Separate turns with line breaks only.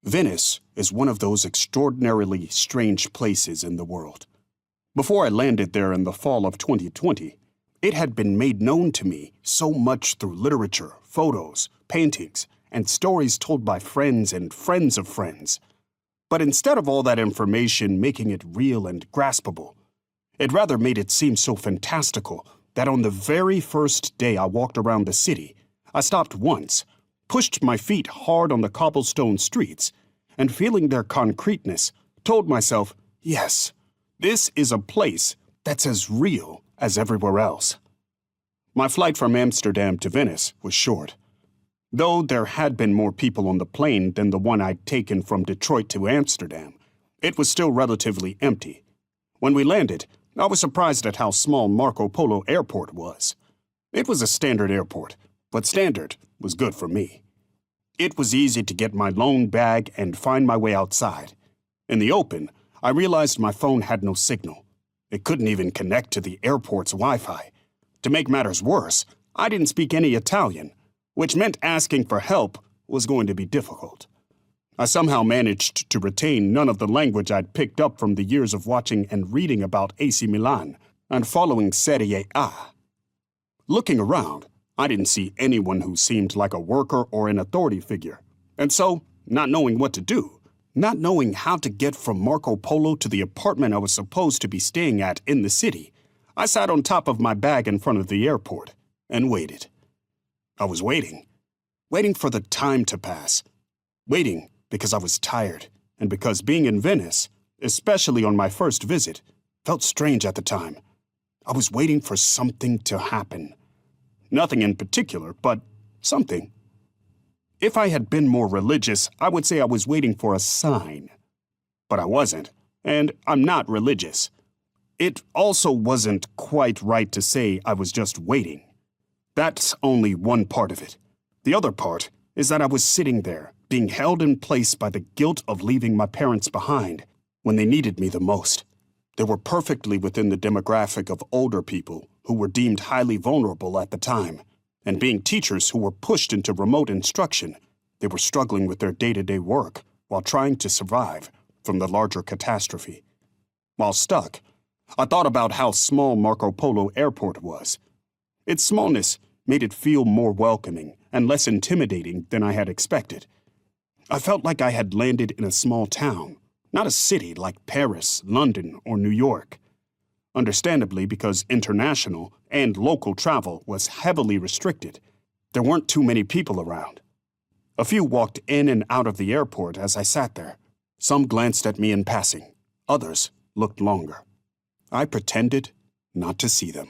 Venice is one of those extraordinarily strange places in the world. Before I landed there in the fall of 2020, it had been made known to me so much through literature, photos, paintings, and stories told by friends and friends of friends. But instead of all that information making it real and graspable, it rather made it seem so fantastical that on the very first day I walked around the city, I stopped once, pushed my feet hard on the cobblestone streets, and feeling their concreteness, told myself, yes, this is a place that's as real as everywhere else. My flight from Amsterdam to Venice was short. Though there had been more people on the plane than the one I'd taken from Detroit to Amsterdam, it was still relatively empty. When we landed, I was surprised at how small Marco Polo Airport was. It was a standard airport, but standard was good for me. It was easy to get my lone bag and find my way outside. In the open, I realized my phone had no signal. It couldn't even connect to the airport's Wi-Fi. To make matters worse, I didn't speak any Italian, which meant asking for help was going to be difficult. I somehow managed to retain none of the language I'd picked up from the years of watching and reading about AC Milan and following Serie A. Looking around, I didn't see anyone who seemed like a worker or an authority figure, and so, not knowing what to do, not knowing how to get from Marco Polo to the apartment I was supposed to be staying at in the city, I sat on top of my bag in front of the airport and waited. I was waiting for the time to pass, waiting because I was tired and because being in Venice, especially on my first visit, felt strange at the time. I was waiting for something to happen. Nothing in particular, but something. If I had been more religious, I would say I was waiting for a sign. But I wasn't, and I'm not religious. It also wasn't quite right to say I was just waiting. That's only one part of it. The other part is that I was sitting there, being held in place by the guilt of leaving my parents behind when they needed me the most. They were perfectly within the demographic of older people who were deemed highly vulnerable at the time, and being teachers who were pushed into remote instruction, they were struggling with their day-to-day work while trying to survive from the larger catastrophe. While stuck, I thought about how small Marco Polo Airport was. Its smallness made it feel more welcoming and less intimidating than I had expected. I felt like I had landed in a small town, not a city like Paris, London, or New York. Understandably, because international and local travel was heavily restricted, there weren't too many people around. A few walked in and out of the airport as I sat there. Some glanced at me in passing. Others looked longer. I pretended not to see them.